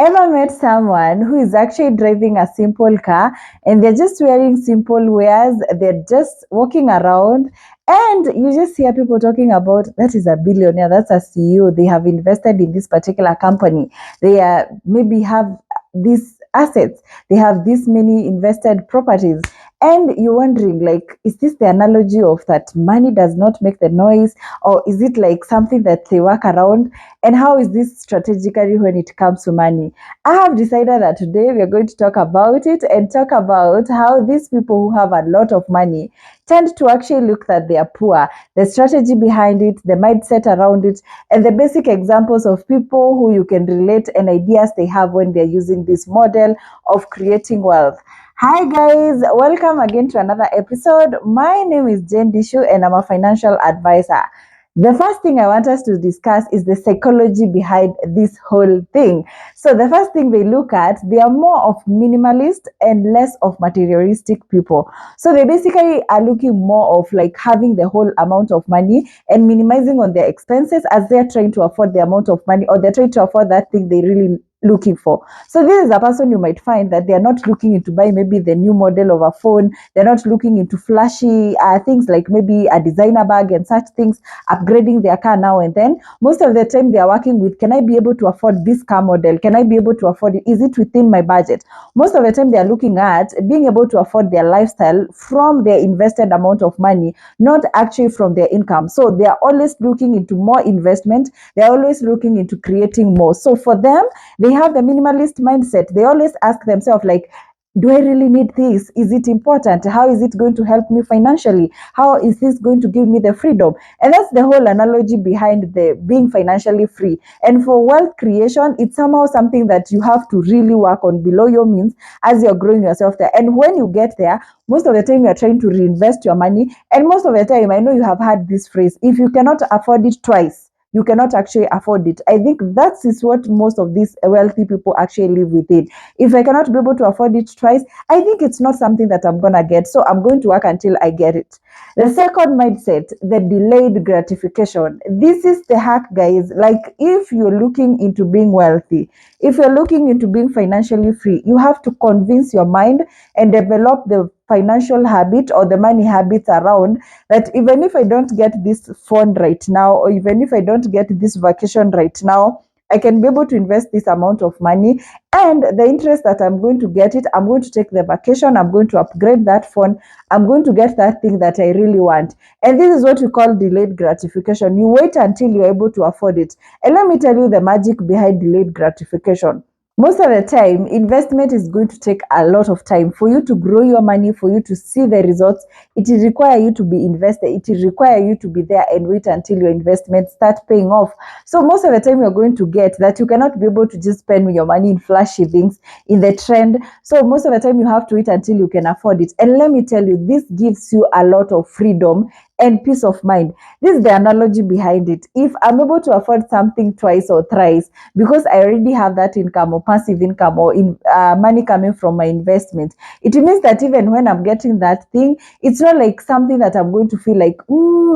Ever met someone who is actually driving a simple car and they're just wearing simple wears, they're just walking around, and you just hear people talking about that is a billionaire, that's a CEO, they have invested in this particular company, they maybe have these assets, they have this many invested properties, and you're wondering, like, is this the analogy of that money does not make the noise, or is it like something that they work around? And how is this strategically when it comes to money? I have decided that today we are going to talk about it and talk about how these people who have a lot of money tend to actually look that they are poor, the strategy behind it, the mindset around it, and the basic examples of people who you can relate and ideas they have when they're using this model of creating wealth. Hi guys, welcome again to another episode. My name is Jane Dishu and I'm a financial advisor. The first thing I want us to discuss is the psychology behind this whole thing. So the first thing they look at, they are more of minimalist and less of materialistic people. So they basically are looking more of like having the whole amount of money and minimizing on their expenses as they're trying to afford the amount of money, or they're trying to afford that thing they really looking for. So this is a person you might find that they are not looking into buy maybe the new model of a phone. They're not looking into flashy things like maybe a designer bag and such things, upgrading their car now and then. Most of the time they are working with, can I be able to afford this car model? Can I be able to afford it? Is it within my budget? Most of the time they are looking at being able to afford their lifestyle from their invested amount of money, not actually from their income. So they are always looking into more investment. They are always looking into creating more. So for them, they have the minimalist mindset. They always ask themselves, like, do I really need this? Is it important? How is it going to help me financially? How is this going to give me the freedom? And that's the whole analogy behind the being financially free. And for wealth creation, it's somehow something that you have to really work on below your means as you're growing yourself there. And when you get there, most of the time you're trying to reinvest your money. And most of the time, I know you have had this phrase, if you cannot afford it twice, you cannot actually afford it. I think that is what most of these wealthy people actually live within. If I cannot be able to afford it twice, I think it's not something that I'm going to get. So I'm going to work until I get it. The second mindset, the delayed gratification. This is the hack, guys. Like, if you're looking into being wealthy, if you're looking into being financially free, you have to convince your mind and develop the financial habit or the money habits around that even if I don't get this fund right now, or even if I don't get this vacation right now, I can be able to invest this amount of money, and the interest that I'm going to get it, I'm going to take the vacation, I'm going to upgrade that fund, I'm going to get that thing that I really want. And this is what we call delayed gratification. You wait until you're able to afford it. And let me tell you the magic behind delayed gratification. Most of the time, investment is going to take a lot of time for you to grow your money, for you to see the results. It will require you to be invested. It will require you to be there and wait until your investment start paying off. So most of the time, you're going to get that you cannot be able to just spend your money in flashy things, in the trend. So most of the time, you have to wait until you can afford it. And let me tell you, this gives you a lot of freedom and peace of mind. This is the analogy behind it. If I'm able to afford something twice or thrice because I already have that income or passive income or money coming from my investment, it means that even when I'm getting that thing, it's not like something that I'm going to feel like,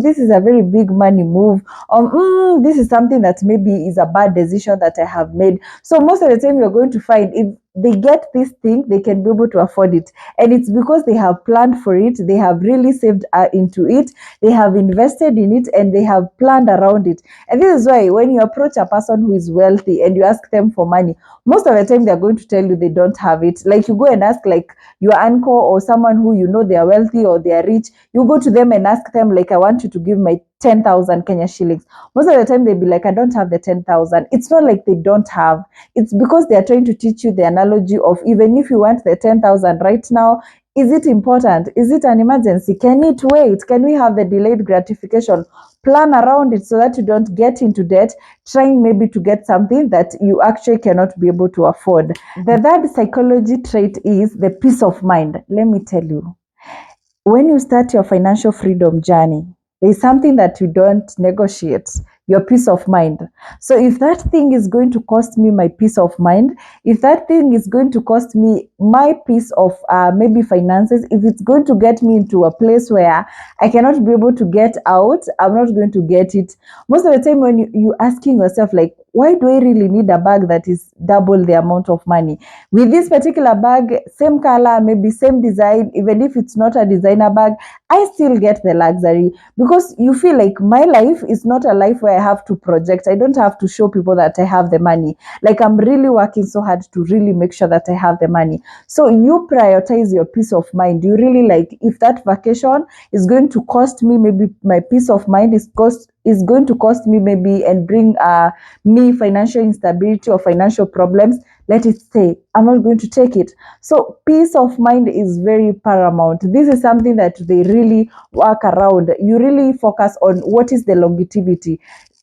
this is a very big money move, or this is something that maybe is a bad decision that I have made. So most of the time you're going to find, if they get this thing, they can be able to afford it. And it's because they have planned for it, they have really saved into it, they have invested in it, and they have planned around it. And this is why when you approach a person who is wealthy and you ask them for money, most of the time they're going to tell you they don't have it. Like, you go and ask like your uncle or someone who you know they are wealthy or they are rich, you go to them and ask them like, I want you to give my 10,000 Kenya shillings. Most of the time they'll be like, I don't have the 10,000. It's not like they don't have. It's because they are trying to teach you the analogy of, even if you want the 10,000 right now, is it important? Is it an emergency? Can it wait? Can we have the delayed gratification? Plan around it so that you don't get into debt, trying maybe to get something that you actually cannot be able to afford. The third psychology trait is the peace of mind. Let me tell you, when you start your financial freedom journey, there is something that you don't negotiate, your peace of mind. So if that thing is going to cost me my peace of mind, if that thing is going to cost me my piece of maybe finances, if it's going to get me into a place where I cannot be able to get out, I'm not going to get it. Most of the time when you asking yourself like, why do I really need a bag that is double the amount of money? With this particular bag, same color, maybe same design, even if it's not a designer bag, I still get the luxury, because you feel like my life is not a life where I have to project. I don't have to show people that I have the money. Like, I'm really working so hard to really make sure that I have the money. So you prioritize your peace of mind. You really, like, if that vacation is going to cost me, maybe my peace of mind is going to cost me maybe and bring me financial instability or financial problems, let it stay. I'm not going to take it. So peace of mind is very paramount. This is something that they really work around. You really focus on what is the longevity.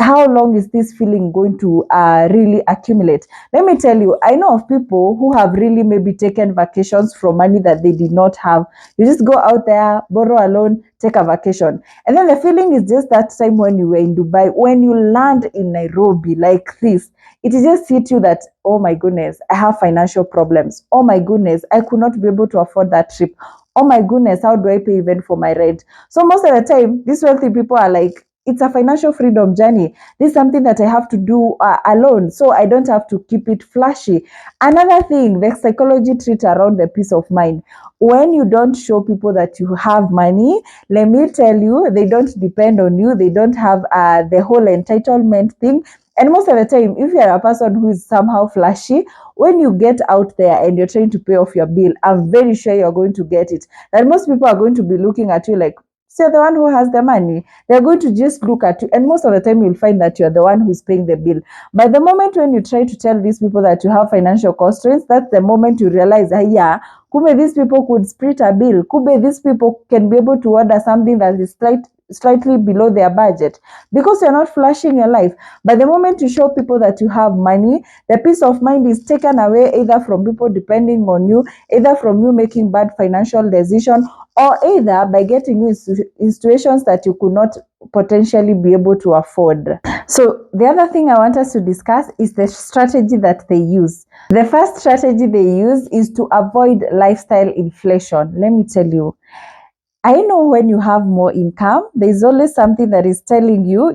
How long is this feeling going to really accumulate? Let me tell you, I know of people who have really maybe taken vacations from money that they did not have. You just go out there, borrow a loan, take a vacation. And then the feeling is just that time when you were in Dubai, when you land in Nairobi like this, it just hit you that, oh my goodness, I have financial problems. Oh my goodness, I could not be able to afford that trip. Oh my goodness, how do I pay even for my rent? So most of the time, these wealthy people are like, it's a financial freedom journey. This is something that I have to do alone, so I don't have to keep it flashy. Another thing, the psychology treat around the peace of mind. When you don't show people that you have money, let me tell you, they don't depend on you. They don't have the whole entitlement thing. And most of the time, if you're a person who is somehow flashy, when you get out there and you're trying to pay off your bill, I'm very sure you're going to get it. That most people are going to be looking at you like, so you're the one who has the money. They're going to just look at you. And most of the time, you'll find that you're the one who's paying the bill. But the moment when you try to tell these people that you have financial constraints, that's the moment you realize, yeah, Kube, these people could split a bill. Kube, these people can be able to order something that is slightly below their budget, because you're not flashing your life. But the moment you show people that you have money, the peace of mind is taken away, either from people depending on you, either from you making bad financial decisions, or either by getting you in situations that you could not potentially be able to afford. So the other thing I want us to discuss is the strategy that they use. The first strategy they use is to avoid lifestyle inflation. Let me tell you, I know when you have more income, there's always something that is telling you,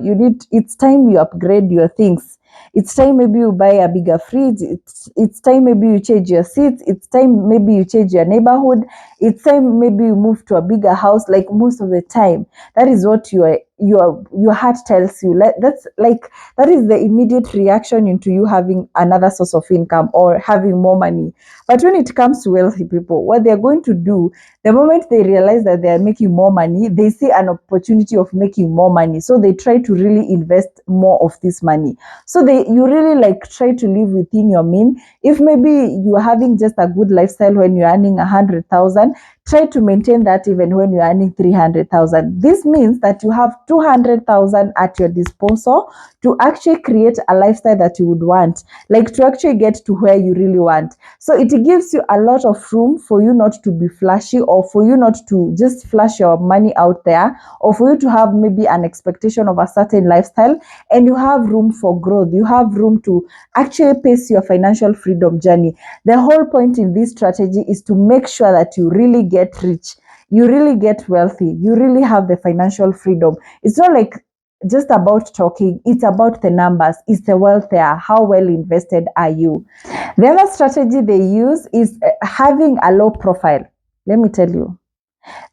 it's time you upgrade your things. It's time maybe you buy a bigger fridge. It's time maybe you change your seats. It's time maybe you change your neighborhood. It's time maybe you move to a bigger house. Like, most of the time, that is what your heart tells you. That is the immediate reaction into you having another source of income or having more money. But when it comes to wealthy people, what they're going to do, the moment they realize that they are making more money, they see an opportunity of making more money. So they try to really invest more of this money. So you really try to live within your means. If maybe you are having just a good lifestyle when you're earning 100,000, try to maintain that even when you're earning 300,000. This means that you have 200,000 at your disposal to actually create a lifestyle that you would want, like to actually get to where you really want. So it gives you a lot of room for you not to be flashy, or for you not to just flash your money out there, or for you to have maybe an expectation of a certain lifestyle, and you have room for growth. You have room to actually pace your financial freedom journey. The whole point in this strategy is to make sure that you really get rich, you really get wealthy, you really have the financial freedom. It's not like just about talking, it's about the numbers. Is the wealth there? How well invested are you? The other strategy they use is having a low profile. Let me tell you,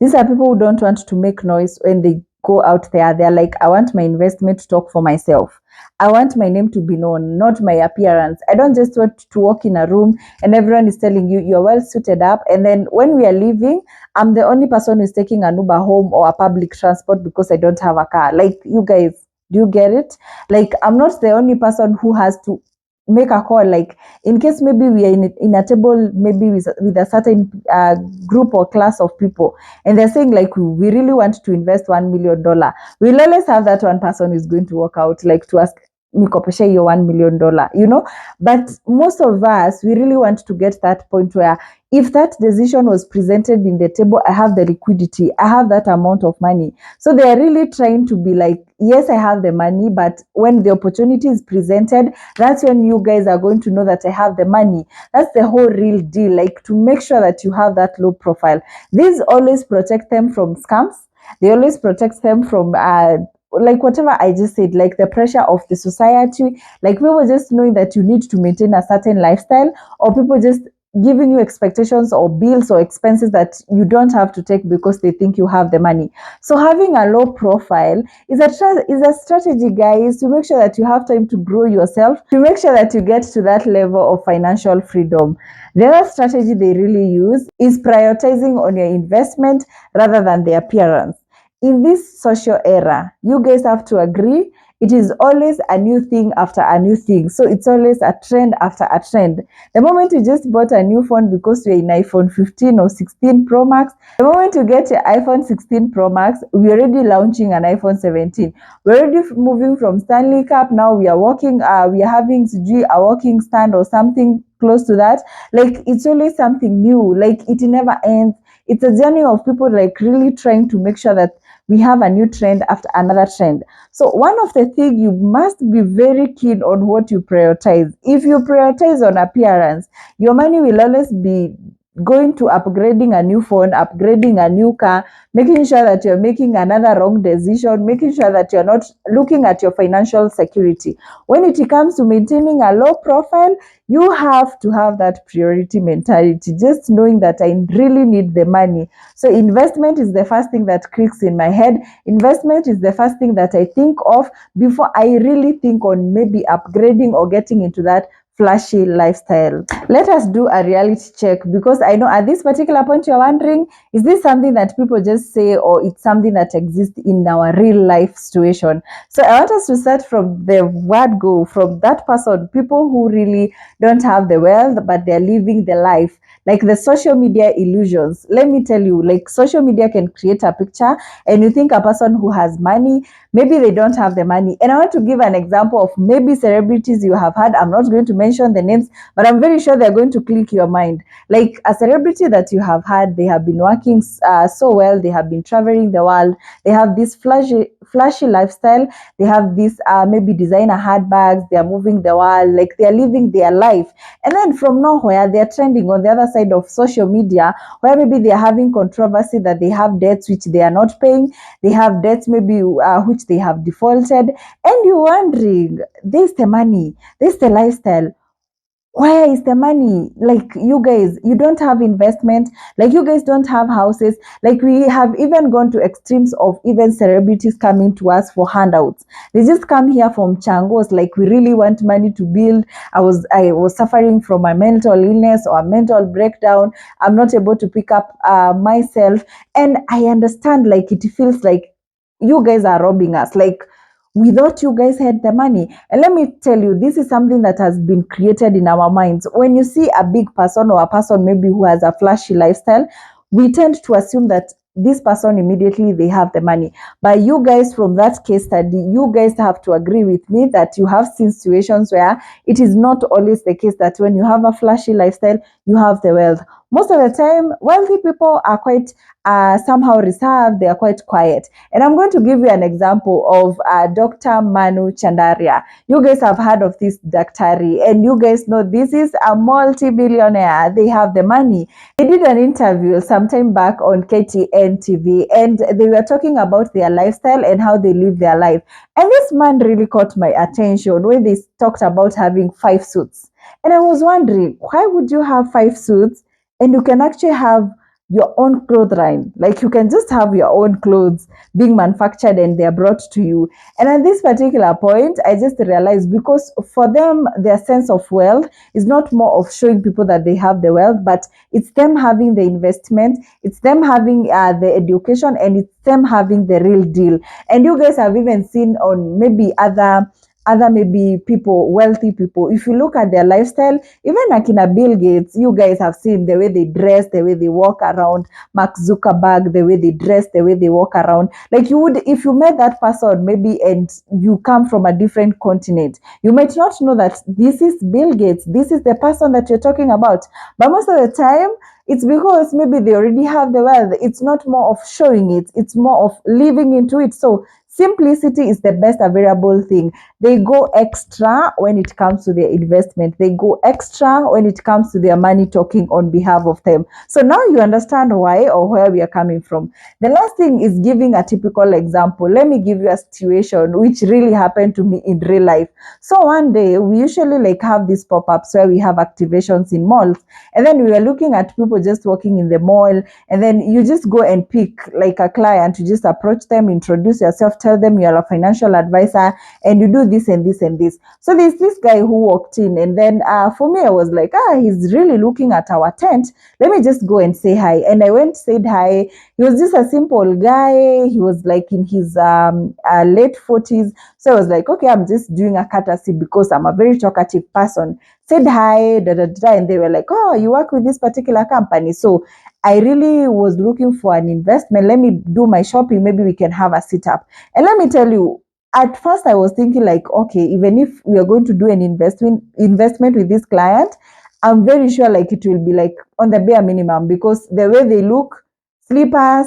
these are people who don't want to make noise when they go out there. They're like, I want my investment to talk for myself. I want my name to be known, not my appearance. I don't just want to walk in a room and everyone is telling you you're well suited up. And then when we are leaving, I'm the only person who's taking an Uber home or a public transport because I don't have a car. Like, you guys, do you get it? Like, I'm not the only person who has to make a call, like in case maybe we are in a table maybe with a certain group or class of people, and they're saying like, we really want to invest $1 million. We'll always have that one person who's going to walk out like to ask, nikopeshe your $1 million, but most of us, we really want to get that point where if that decision was presented in the table, I have the liquidity, I have that amount of money. So they are really trying to be like, yes, I have the money, but when the opportunity is presented, that's when you guys are going to know that I have the money. That's the whole real deal, like to make sure that you have that low profile. These always protect them from scams. They always protect them from like whatever I just said, like the pressure of the society, like people just knowing that you need to maintain a certain lifestyle, or people just giving you expectations or bills or expenses that you don't have to take because they think you have the money. So having a low profile is a strategy, guys, to make sure that you have time to grow yourself, to make sure that you get to that level of financial freedom. The other strategy they really use is prioritizing on your investment rather than the appearance. In this social era, you guys have to agree, it is always a new thing after a new thing. So it's always a trend after a trend. The moment you just bought a new phone because you're in iPhone 15 or 16 Pro Max, the moment you get your iPhone 16 Pro Max, we're already launching an iPhone 17. We're already moving from Stanley Cup. Now we are having a walking stand or something close to that. Like it's always something new. Like it never ends. It's a journey of people like really trying to make sure that we have a new trend after another trend. So one of the things, you must be very keen on what you prioritize. If you prioritize on appearance, your money will always be going to upgrading a new phone, upgrading a new car, making sure that you're making another wrong decision, making sure that you're not looking at your financial security. When it comes to maintaining a low profile, you have to have that priority mentality, just knowing that I really need the money. So investment is the first thing that clicks in my head. Investment is the first thing that I think of before I really think on maybe upgrading or getting into that flashy lifestyle. Let us do a reality check, because I know at this particular point you're wondering, is this something that people just say, or it's something that exists in our real life situation? So I want us to start from the word go, from that person, people who really don't have the wealth, but they're living the life. Like the social media illusions. Let me tell you, like social media can create a picture and you think a person who has money, maybe they don't have the money. And I want to give an example of maybe celebrities you have had. I'm not going to mention the names, but I'm very sure they're going to click your mind. Like a celebrity that you have had, they have been working so well, they have been traveling the world, they have this flashy lifestyle, they have this maybe designer handbags, they are moving the world, like they are living their life. And then from nowhere, they are trending on the other side of social media, where maybe they are having controversy that they have debts which they are not paying, they have debts maybe which they have defaulted, and you're wondering, there's the money, there's the lifestyle, where is the money? Like you guys, you don't have investment, like you guys don't have houses. Like we have even gone to extremes of even celebrities coming to us for handouts. They just come here from changos, like we really want money to build. I was suffering from a mental illness or a mental breakdown, I'm not able to pick up myself. And I understand, like it feels like you guys are robbing us, like we thought you guys had the money. And let me tell you, this is something that has been created in our minds. When you see a big person or a person maybe who has a flashy lifestyle, we tend to assume that this person immediately they have the money. But you guys, from that case study, you guys have to agree with me that you have seen situations where it is not always the case that when you have a flashy lifestyle, you have the wealth. Most of the time, wealthy people are quite somehow reserved, they are quite quiet. And I'm going to give you an example of Dr. Manu Chandaria. You guys have heard of this Daktari, and you guys know this is a multi-billionaire. They have the money. They did an interview sometime back on KTN TV, and they were talking about their lifestyle and how they live their life. And this man really caught my attention when they talked about having 5 suits. And I was wondering, why would you have 5 suits and you can actually have your own clothes line? Like you can just have your own clothes being manufactured and they're brought to you. And at this particular point, I just realized, because for them, their sense of wealth is not more of showing people that they have the wealth, but it's them having the investment, it's them having the education, and it's them having the real deal. And you guys have even seen on maybe other maybe people, wealthy people, if you look at their lifestyle, even Akina Bill Gates, you guys have seen the way they dress, the way they walk around, Mark Zuckerberg, the way they dress, the way they walk around. Like you would, if you met that person maybe and you come from a different continent, you might not know that this is Bill Gates, this is the person that you're talking about. But most of the time, it's because maybe they already have the wealth. It's not more of showing it, it's more of living into it. So Simplicity is the best available thing. They go extra when it comes to their investment. They go extra when it comes to their money talking on behalf of them. So now you understand why or where we are coming from. The last thing is giving a typical example. Let me give you a situation which really happened to me in real life. So one day we usually like have these pop-ups where we have activations in malls, and then we were looking at people just walking in the mall, and then you just go and pick like a client, you just approach them, introduce yourself, tell them you're a financial advisor and you do this and this and this. So there's this guy who walked in, and then for me I was like, he's really looking at our tent, let me just go and say hi. And I went, said hi. He was just a simple guy. He was like in his late 40s. So I was like, okay, I'm just doing a courtesy because I'm a very talkative person. Said hi, and they were like, oh, you work with this particular company. So I really was looking for an investment. Let me do my shopping. Maybe we can have a sit up. And let me tell you, at first I was thinking like, okay, even if we are going to do an investment with this client, I'm very sure like it will be like on the bare minimum, because the way they look, slippers,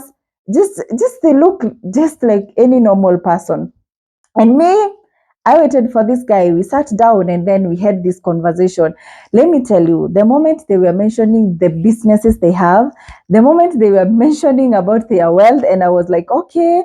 just they look just like any normal person. And me, I waited for this guy. We sat down and then we had this conversation. Let me tell you, the moment they were mentioning the businesses they have, the moment they were mentioning about their wealth, and I was like, okay.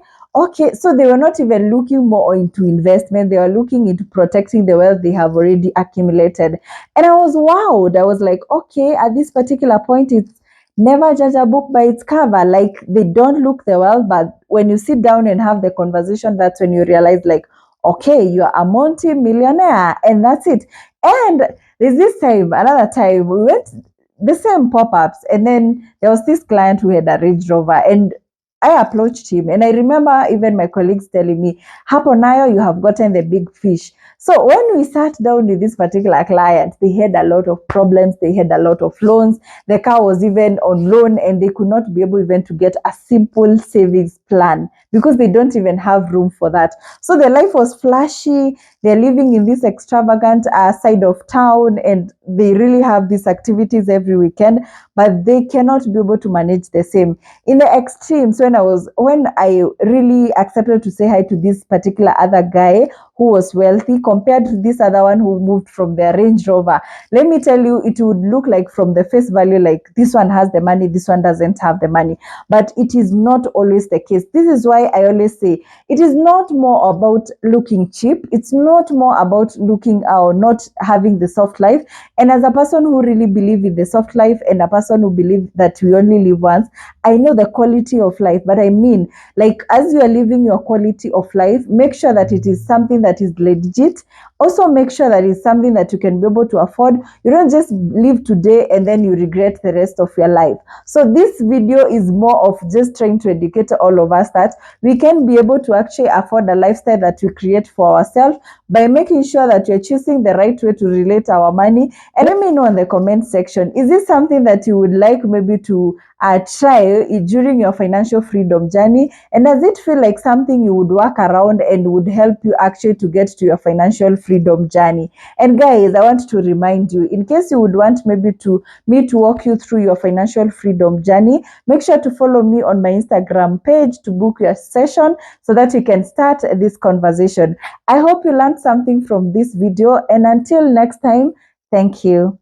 So they were not even looking more into investment. They were looking into protecting the wealth they have already accumulated. And I was wowed. I was like, okay, at this particular point, it's never judge a book by its cover. Like, they don't look the wealth, but when you sit down and have the conversation, that's when you realize like, okay, you are a multi-millionaire, and that's it. And there's another time, we went the same pop-ups, and then there was this client who had a Range Rover, and I approached him, and I remember even my colleagues telling me, Hapo nayo, you have gotten the big fish. So when we sat down with this particular client, they had a lot of problems, they had a lot of loans, the car was even on loan, and they could not be able even to get a simple savings plan because they don't even have room for that. So their life was flashy. They're living in this extravagant side of town, and they really have these activities every weekend, but they cannot be able to manage the same. In the extremes, when I really accepted to say hi to this particular other guy who was wealthy compared to this other one who moved from their Range Rover, let me tell you, it would look like from the face value, like this one has the money, this one doesn't have the money. But it is not always the case. This is why I always say it is not more about looking cheap. It's not more about looking or not having the soft life. And as a person who really believes in the soft life and a person who believes that we only live once, I know the quality of life. But I mean, like, as you are living your quality of life, make sure that it is something that is legit. Also, make sure that it's something that you can be able to afford. You don't just live today and then you regret the rest of your life. So this video is more of just trying to educate all of us that we can be able to actually afford a lifestyle that we create for ourselves by making sure that you're choosing the right way to relate our money. And let me know in the comment section, is this something that you would like maybe to try during your financial freedom journey? And does it feel like something you would work around and would help you actually to get to your financial freedom journey? And guys, I want to remind you, in case you would want maybe to me to walk you through your financial freedom journey, make sure to follow me on my Instagram page to book your session so that you can start this conversation. I hope you learned something from this video, and until next time, thank you.